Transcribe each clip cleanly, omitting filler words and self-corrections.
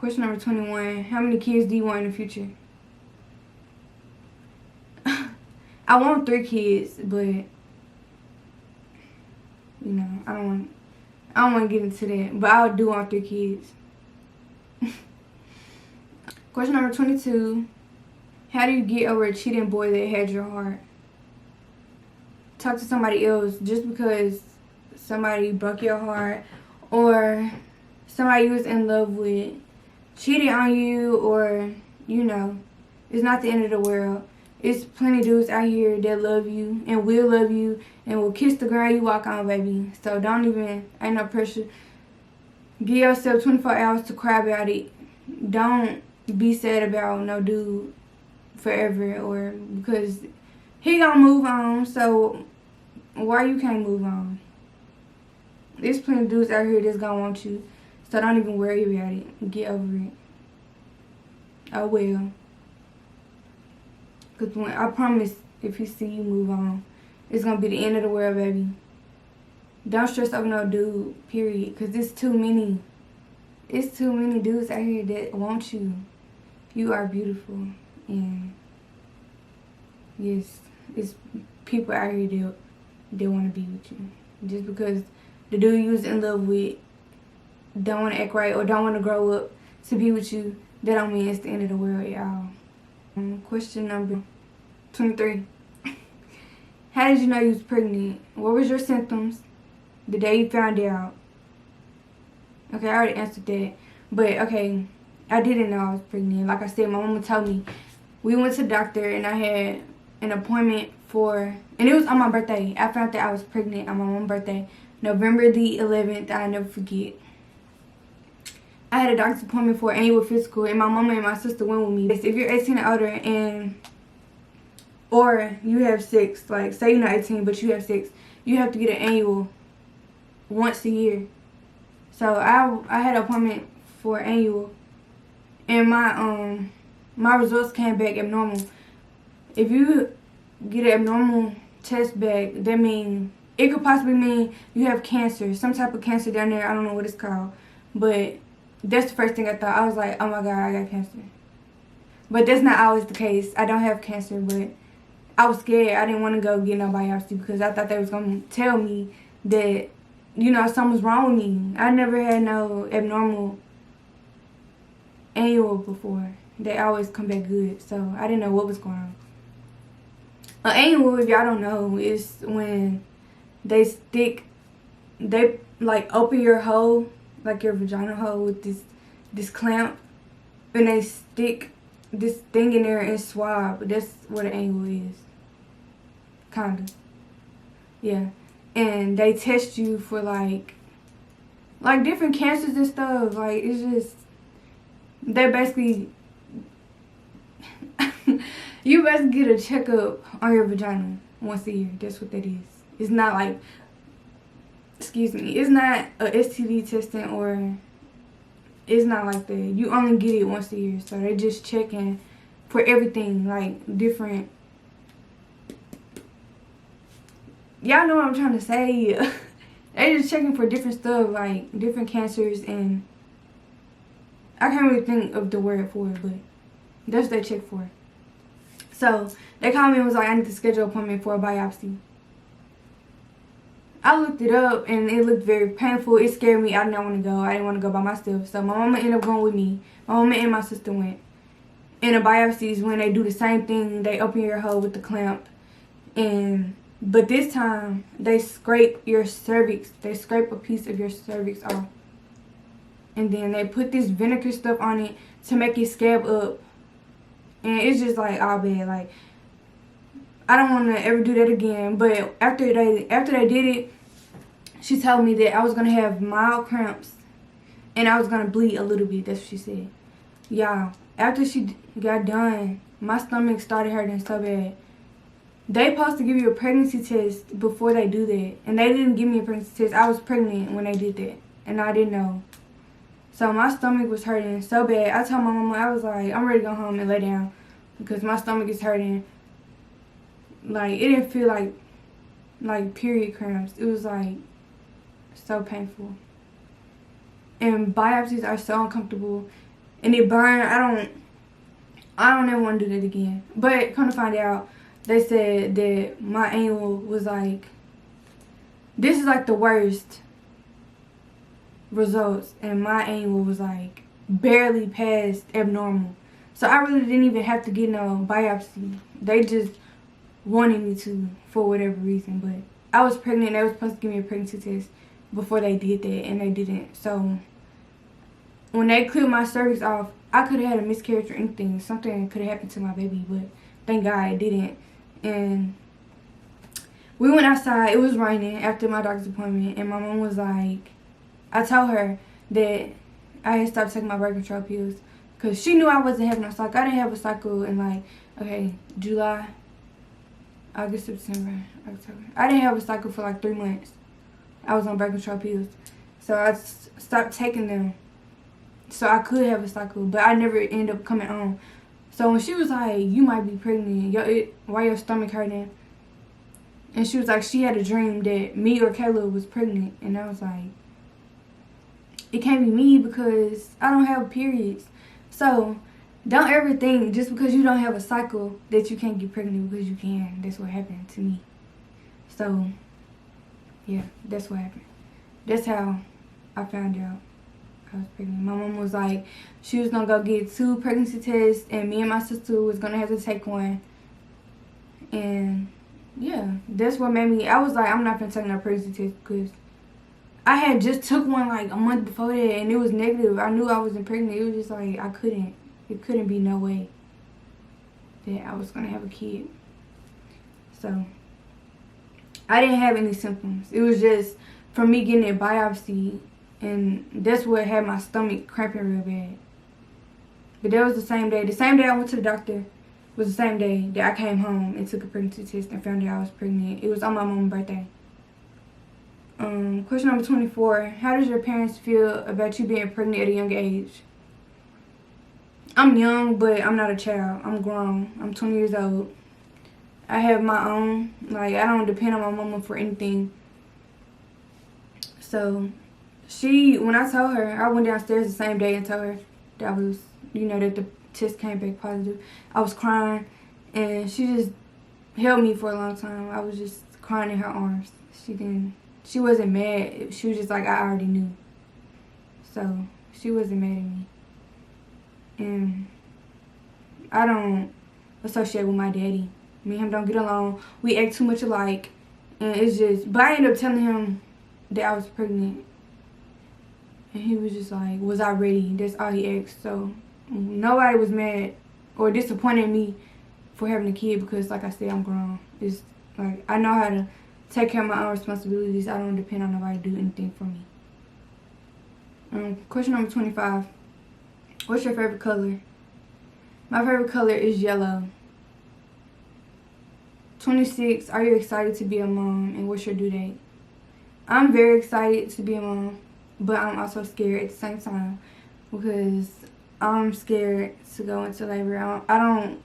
Question number 21. How many kids do you want in the future? I want 3 kids, but you know, I don't want to get into that. But I do want 3 kids. Question number 22. How do you get over a cheating boy that had your heart? Talk to somebody else. Just because somebody broke your heart or somebody you was in love with cheated on you, or you know, it's not the end of the world. It's plenty of dudes out here that love you and will love you and will kiss the ground you walk on, baby. So don't even, ain't no pressure. Give yourself 24 hours to cry about it. Don't be sad about no dude forever, or because he gonna move on, so why you can't move on? There's plenty of dudes out here that's gonna want you, so don't even worry about it. Get over it. Oh well. Because I promise, if he see you move on, it's gonna be the end of the world, baby. Don't stress over no dude, period. Because it's too many. It's too many dudes out here that want you. You are beautiful. And yes, it's people out here that want to be with you. Just because the dude you was in love with don't want to act right or don't want to grow up to be with you, that don't mean it's the end of the world at all. Question number 23. How did you know you was pregnant? What was your symptoms the day you found out? Okay, I already answered that. But, okay, I didn't know I was pregnant. Like I said, my mama told me. We went to the doctor and I had an appointment for, and it was on my birthday. I found that I was pregnant on my mom's birthday, November the 11th. I'll never forget. I had a doctor's appointment for an annual physical, and my mama and my sister went with me. If you're 18 or older and or you have sex, like say you're not 18 but you have sex, you have to get an annual once a year. So I had an appointment for annual, and my results came back abnormal. If you get an abnormal test back, that means it could possibly mean you have cancer, some type of cancer down there. I don't know what it's called, but that's the first thing I thought. I was like, oh my God, I got cancer. But that's not always the case. I don't have cancer, but I was scared. I didn't want to go get no biopsy because I thought they was going to tell me that, you know, something was wrong with me. I never had no abnormal annual before. They always come back good, so I didn't know what was going on. An annual, if y'all don't know, is when they like open your hole, like your vagina hole, with this clamp, and they stick this thing in there and swab. That's what an annual is. Kinda. Yeah. And they test you for like different cancers and stuff. Like, it's just, they basically you best get a checkup on your vagina once a year. That's what that is. It's not like, excuse me, it's not a STD testing, or it's not like that. You only get it once a year. So they just checking for everything, like different. Y'all know what I'm trying to say. They just checking for different stuff, like different cancers, and I can't really think of the word for it, but that's what they check for. So they called me and was like, I need to schedule an appointment for a biopsy. I looked it up and it looked very painful. It scared me. I did not want to go. I didn't want to go by myself. So my mama ended up going with me. My mama and my sister went. And a biopsy is when they do the same thing. They open your hole with the clamp. But this time, they scrape your cervix. They scrape a piece of your cervix off. And then they put this vinegar stuff on it to make it scab up. And it's just like all bad. Like, I don't want to ever do that again. But after they did it, she told me that I was going to have mild cramps and I was going to bleed a little bit. That's what she said. Y'all, after she got done, my stomach started hurting so bad. They supposed to give you a pregnancy test before they do that. And they didn't give me a pregnancy test. I was pregnant when they did that. And I didn't know. So my stomach was hurting so bad. I told my mama, I was like, I'm ready to go home and lay down because my stomach is hurting. Like, it didn't feel like period cramps. It was like so painful. And biopsies are so uncomfortable. and it burned. I don't ever want to do that again. But come to find out, they said that my anal was like, this is like the worst results, and my anal was like barely past abnormal. So I really didn't even have to get no biopsy. They just wanted me to for whatever reason. But I was pregnant. They were supposed to give me a pregnancy test before they did that, and they didn't. So when they cleared my cervix off, I could have had a miscarriage or anything. Something could have happened to my baby, but thank God it didn't. And we went outside. It was raining after my doctor's appointment, and my mom was like, I told her that I had stopped taking my birth control pills because she knew I wasn't having a cycle. I didn't have a cycle in like, okay, July, August, September, October. I didn't have a cycle for like 3 months. I was on birth control pills. So I stopped taking them so I could have a cycle, but I never ended up coming on. So when she was like, you might be pregnant, why your stomach hurting? And she was like, she had a dream that me or Kayla was pregnant. And I was like, it can't be me because I don't have periods. So don't ever think just because you don't have a cycle that you can't get pregnant, because you can. That's what happened to me. So yeah, that's what happened. That's how I found out I was pregnant. My mom was like, she was gonna go get 2 pregnancy tests, and me and my sister was gonna have to take one. And yeah, that's what made me, I was like, I'm not gonna take no pregnancy test because I had just took one like a month before that, and it was negative. I knew I wasn't pregnant. It was just like, it couldn't be no way that I was gonna have a kid. So I didn't have any symptoms. It was just from me getting a biopsy, and that's what had my stomach cramping real bad. But that was the same day. The same day I went to the doctor was the same day that I came home and took a pregnancy test and found out I was pregnant. It was on my mom's birthday. Question number 24. How does your parents feel about you being pregnant at a young age? I'm young, but I'm not a child. I'm grown. I'm 20 years old. I have my own. Like, I don't depend on my mama for anything. So, when I told her, I went downstairs the same day and told her that I was, that the test came back positive. I was crying, and she just held me for a long time. I was just crying in her arms. She wasn't mad. She was just like, I already knew. So, she wasn't mad at me. And I don't associate with my daddy. Me and him don't get along. We act too much alike. And it's just, but I ended up telling him that I was pregnant. And he was just like, was I ready? That's all he asked. So nobody was mad or disappointed in me for having a kid because, like I said, I'm grown. It's like, I know how to take care of my own responsibilities. I don't depend on nobody to do anything for me. Question number 25. What's your favorite color? My favorite color is yellow. 26. Are you excited to be a mom, and what's your due date? I'm very excited to be a mom, but I'm also scared at the same time because I'm scared to go into labor. I don't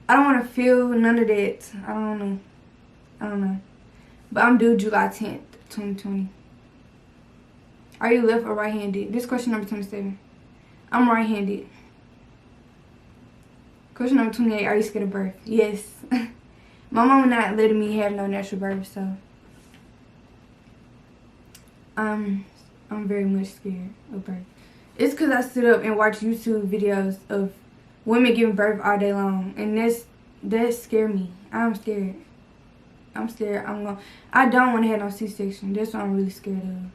want to feel none of that. I don't know. But I'm due July 10th, 2020. Are you left or right-handed? This question number 27. I'm right-handed. Question number 28. Are you scared of birth? Yes. My mama not letting me have no natural birth, so I'm very much scared of birth. It's because I sit up and watch YouTube videos of women giving birth all day long, and that scare me. I'm scared. I don't want to have no C-section. That's what I'm really scared of.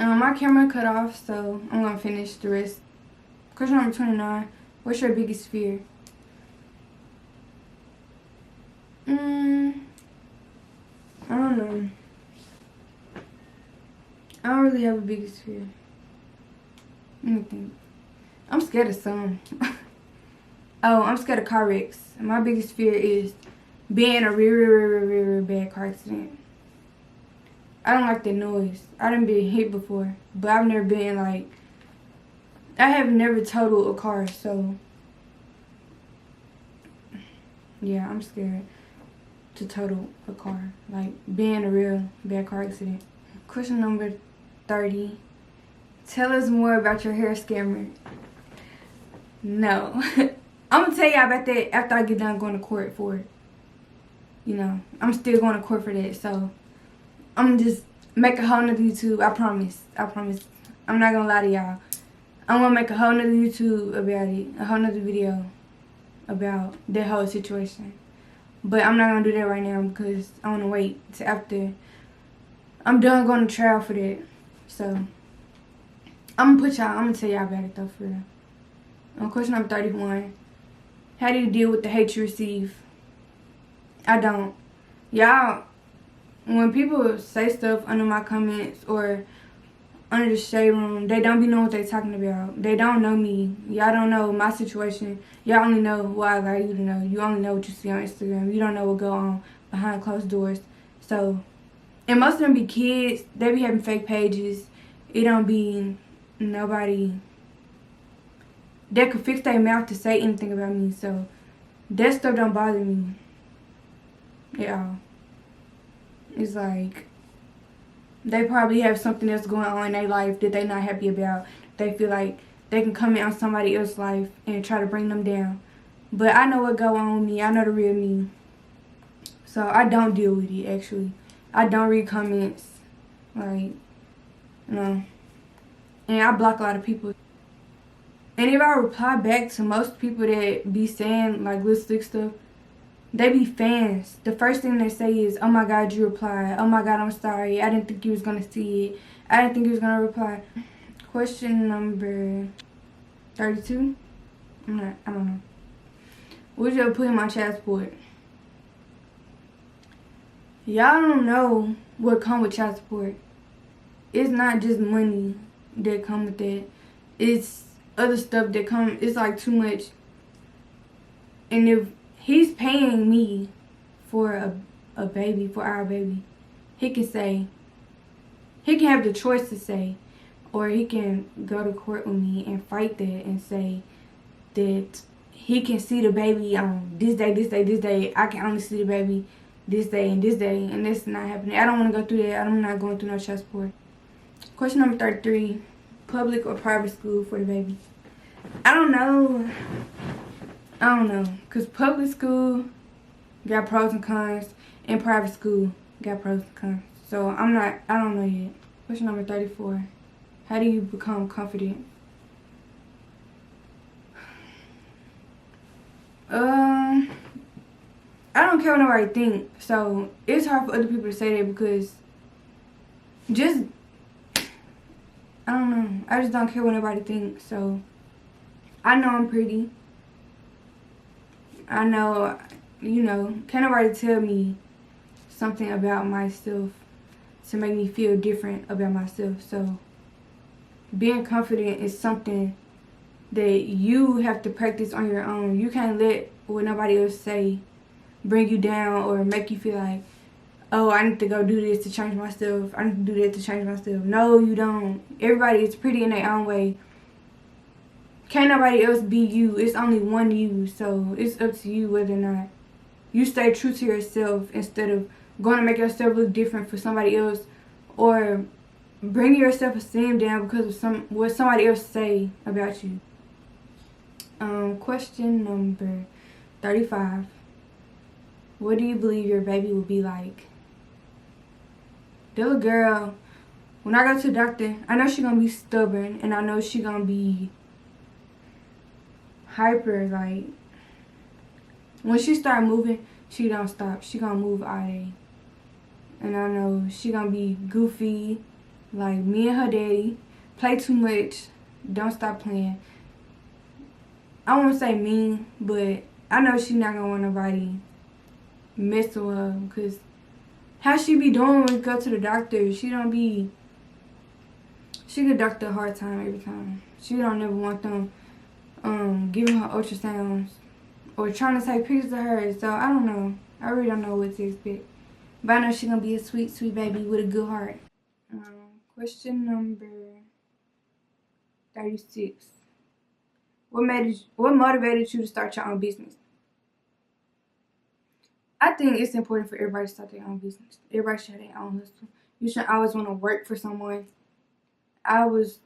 My camera cut off, so I'm gonna finish the rest. Question number 29. What's your biggest fear? I don't know. I don't really have a biggest fear. Let me think. I'm scared of some. Oh, I'm scared of car wrecks. My biggest fear is being in a real bad car accident. I don't like the noise. I done been hit before, but I've never been like, I have never totaled a car, so yeah, I'm scared to total a car, like being a real bad car accident. Question number 30. Tell us more about your hair scammer. No. I'm gonna tell y'all about that after I get done going to court for it. You know, I'm still going to court for that, so I'm gonna just make a whole nother YouTube. I promise. I'm not gonna lie to y'all. I'm gonna make a whole nother YouTube about it, a whole nother video about that whole situation. But I'm not gonna do that right now because I wanna wait till after I'm done going to trial for that. So I'm gonna tell y'all about it though, for real. Question number 31. How do you deal with the hate you receive? I don't. Y'all, when people say stuff under my comments or under the shade room, they don't be knowing what they talking about. They don't know me. Y'all don't know my situation. Y'all only know what I got you to know. You only know what you see on Instagram. You don't know what go on behind closed doors. So, and most of them be kids. They be having fake pages. It don't be nobody that could fix their mouth to say anything about me. So, that stuff don't bother me. Yeah. It's like, they probably have something that's going on in their life that they're not happy about. They feel like they can come in on somebody else's life and try to bring them down. But I know what go on with me. I know the real me. So I don't deal with it, actually. I don't read comments. Like, you know. And I block a lot of people. And if I reply back to most people that be saying, like, little slick stuff, they be fans. The first thing they say is, oh my God, you replied. Oh my God, I'm sorry. I didn't think you was going to see it. I didn't think you was going to reply. Question number 32. I don't know. Would you ever put in my child support? Y'all don't know what come with child support. It's not just money that come with that. It's other stuff that come. It's like too much. And if he's paying me for a baby, for our baby, he can have the choice to say, or he can go to court with me and fight that and say that he can see the baby on this day, this day, this day. I can only see the baby this day and this day, and that's not happening. I don't want to go through that. I'm not going through no child support. Question number 33. Public or private school for the baby? I don't know. Because public school got pros and cons, and private school got pros and cons. So I don't know yet. Question number 34. How do you become confident? I don't care what nobody think. So it's hard for other people to say that because I don't know. I just don't care what nobody thinks. So I know I'm pretty. I know, can't nobody tell me something about myself to make me feel different about myself. So being confident is something that you have to practice on your own. You can't let what nobody else say bring you down or make you feel like, oh, I need to go do this to change myself. I need to do that to change myself. No, you don't. Everybody is pretty in their own way. Can't nobody else be you. It's only one you. So it's up to you whether or not you stay true to yourself instead of going to make yourself look different for somebody else or bring your self-esteem down because of what somebody else say about you. Question number 35. What do you believe your baby will be like? The little girl, when I go to the doctor, I know she's going to be stubborn and I know she's going to be hyper. Like, when she start moving, she don't stop. She going to move all day. And I know she going to be goofy, like me and her daddy. Play too much. Don't stop playing. I won't say mean, but I know she not going to want nobody messing with her because how she be doing when we go to the doctor, she give the doctor a hard time every time. She don't never want them giving her ultrasounds or trying to take pictures of her. So I don't know. I really don't know what to expect. But I know she's gonna be a sweet, sweet baby with a good heart. Question number 36. What motivated you to start your own business? I think it's important for everybody to start their own business. Everybody should have their own hustle. You shouldn't always want to work for someone. I've always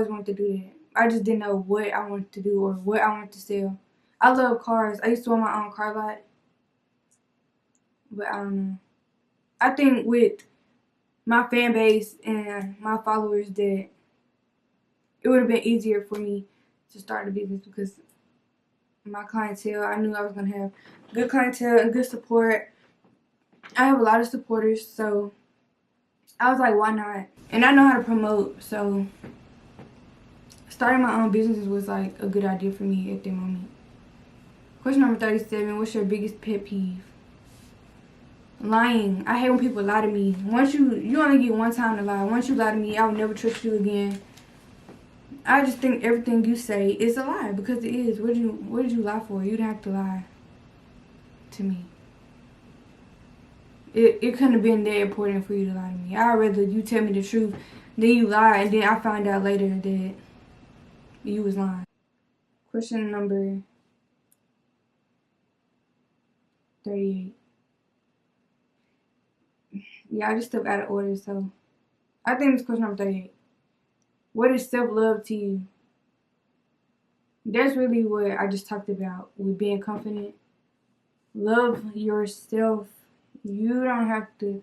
wanted to do that. I just didn't know what I wanted to do or what I wanted to sell. I love cars. I used to own my own car lot, but I don't know. I think with my fan base and my followers that it would have been easier for me to start a business because my clientele, I knew I was going to have good clientele and good support. I have a lot of supporters, so I was like, why not? And I know how to promote, so starting my own business was like a good idea for me at the moment. Question number 37, what's your biggest pet peeve? Lying. I hate when people lie to me. Once you only get one time to lie. Once you lie to me, I will never trust you again. I just think everything you say is a lie because it is. What did you lie for? You didn't have to lie to me. It couldn't have been that important for you to lie to me. I'd rather you tell me the truth than you lie and then I find out later that you was lying. Question number 38. Yeah, I just stepped out of order, so I think it's question number 38. What is self-love to you? That's really what I just talked about with being confident. Love yourself. You don't have to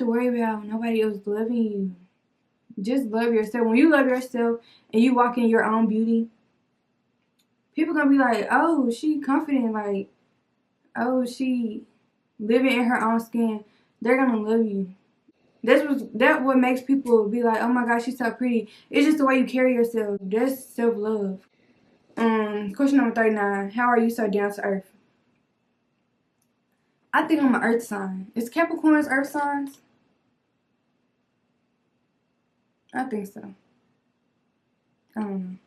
worry about nobody else loving you. Just love yourself. When you love yourself and you walk in your own beauty, people gonna be like, oh, she confident, like, oh, she living in her own skin. They're gonna love you. That's what makes people be like, oh my gosh, she's so pretty. It's just the way you carry yourself. That's self-love. Question number 39. How are you so down to earth? I think I'm an earth sign. Is Capricorns earth signs? I think so. I don't know.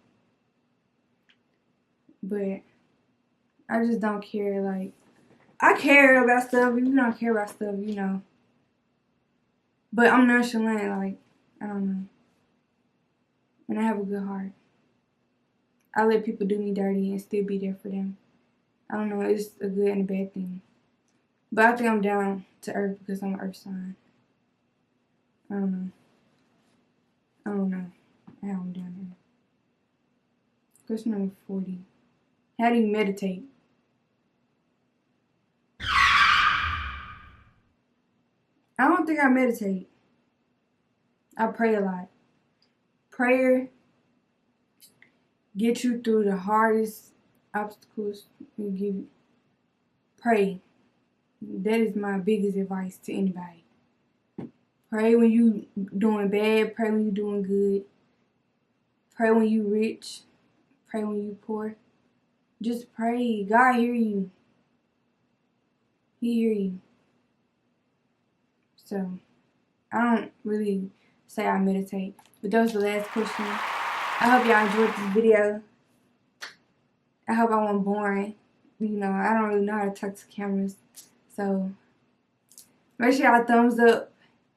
But I just don't care. Like, I care about stuff. You don't care about stuff, you know. But I'm nonchalant. Like, I don't know. And I have a good heart. I let people do me dirty and still be there for them. I don't know. It's a good and a bad thing. But I think I'm down to earth because I'm an earth sign. I don't know. How I'm down here. Question number 40. How do you meditate? I don't think I meditate. I pray a lot. Prayer gets you through the hardest obstacles you give. Pray. That is my biggest advice to anybody. Pray when you doing bad. Pray when you doing good. Pray when you rich. Pray when you poor. Just pray. God hear you. He hear you. So, I don't really say I meditate. But that was the last question. I hope y'all enjoyed this video. I hope I wasn't boring. You know, I don't really know how to talk to cameras. So, make sure y'all thumbs up.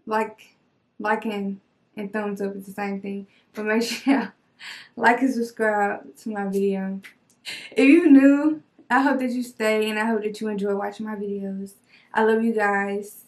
Liking and thumbs up is the same thing. But make sure y'all like and subscribe to my video. If you new, I hope that you stay and I hope that you enjoy watching my videos. I love you guys.